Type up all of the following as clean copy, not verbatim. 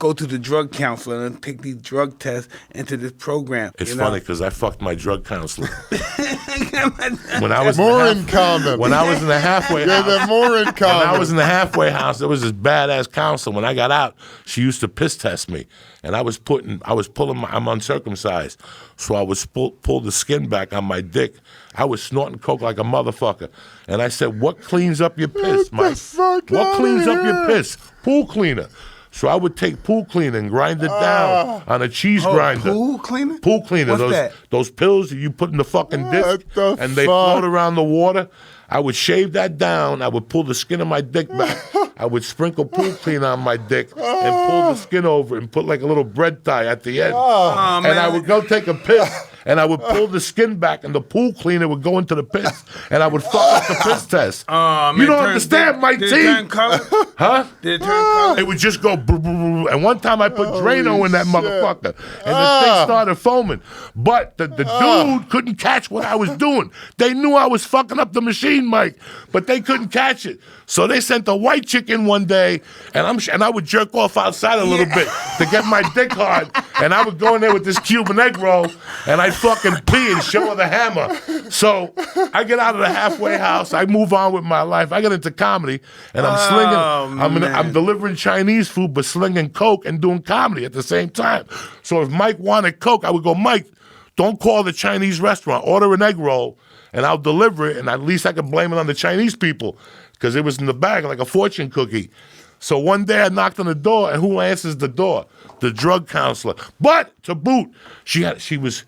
go to the drug counselor and take these drug tests into this program. It's funny because I fucked my drug counselor. When I was in common. When I was in the halfway house. Yeah, more in common. When I was in the halfway house, there was this badass counselor. When I got out, she used to piss test me. And I'm uncircumcised. So I was pull the skin back on my dick. I was snorting coke like a motherfucker. And I said, what cleans up your piss, Mike? What cleans up your piss? Pool cleaner. So I would take pool cleaner and grind it down on a cheese grinder. Pool cleaner? Pool cleaner. What's Those pills that you put in the fucking disc and they float around the water. I would shave that down. I would pull the skin of my dick back. I would sprinkle pool cleaner on my dick and pull the skin over and put like a little bread tie at the end. And I would go take a piss and I would pull the skin back and the pool cleaner would go into the piss and I would fuck up the piss test. You don't understand, Mike T. Did it turn color? Huh? Did it turn color? It would just go and one time I put Drano in that motherfucker and the thing started foaming. But the dude couldn't catch what I was doing. They knew I was fucking up the machine, Mike, but they couldn't catch it. So they sent a white chick in one day, and I would jerk off outside a little bit to get my dick hard, and I would go in there with this Cuban egg roll, and I'd fucking pee and show her the hammer. So I get out of the halfway house, I move on with my life, I get into comedy, and I'm slinging, I'm delivering Chinese food, but slinging coke and doing comedy at the same time. So if Mike wanted coke, I would go, Mike, don't call the Chinese restaurant, order an egg roll, and I'll deliver it, and at least I can blame it on the Chinese people because it was in the bag like a fortune cookie. So one day I knocked on the door, and who answers the door? The drug counselor. But to boot, she was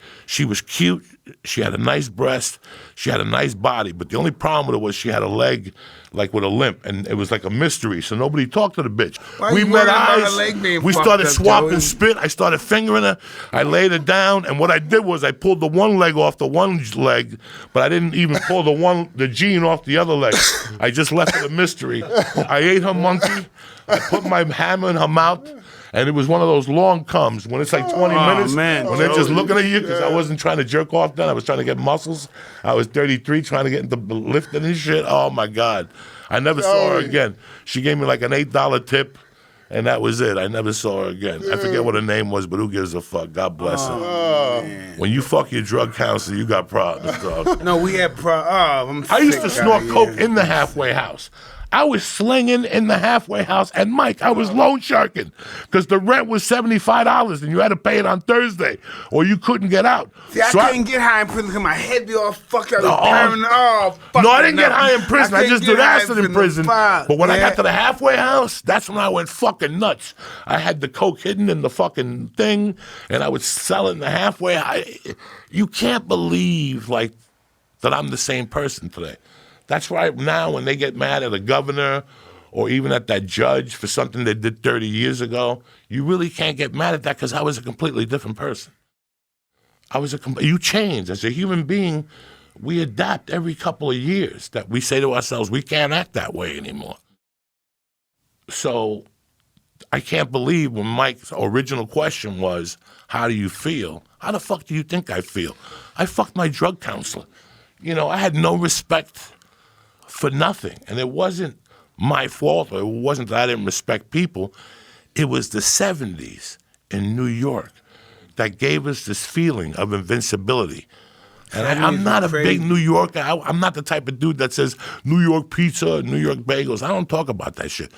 cute. She had a nice breast. She had a nice body. But the only problem with her was she had a leg like with a limp, and it was like a mystery. So nobody talked to the bitch. We met eyes. We started swapping spit. I started fingering her. I laid her down, and what I did was I pulled the one leg off the one leg, but I didn't even pull the gene off the other leg. I just left it a mystery. I ate her monkey. I put my hammer in her mouth. And it was one of those long comes when it's like 20 minutes. Man, when they're just looking at you because I wasn't trying to jerk off then. I was trying to get muscles. I was 33 trying to get into lifting and shit. Oh, my God. I never saw her again. She gave me like an $8 tip, and that was it. I never saw her again. I forget what her name was, but who gives a fuck? God bless her. Man. When you fuck your drug counselor, you got problems, dog. No, we had problems. I used to snort coke in the halfway house. I was slinging in the halfway house, and Mike, I was loan sharking because the rent was $75 and you had to pay it on Thursday or you couldn't get out. See, I couldn't get high in prison because my head be all fucked up. No, I didn't get high in prison. I just did acid in prison. But when I got to the halfway house, that's when I went fucking nuts. I had the coke hidden in the fucking thing, and I would sell it in the halfway. You can't believe like that I'm the same person today. That's why now when they get mad at a governor or even at that judge for something they did 30 years ago, you really can't get mad at that because I was a completely different person. You change. As a human being, we adapt every couple of years that we say to ourselves, we can't act that way anymore. So I can't believe when Mike's original question was, how do you feel? How the fuck do you think I feel? I fucked my drug counselor. You know, I had no respect for nothing. And it wasn't my fault, or it wasn't that I didn't respect people. It was the 70s in New York that gave us this feeling of invincibility. And I'm not a big New Yorker. I'm not the type of dude that says New York pizza, New York bagels. I don't talk about that shit.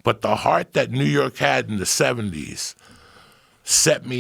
But the heart that New York had in the 70s set me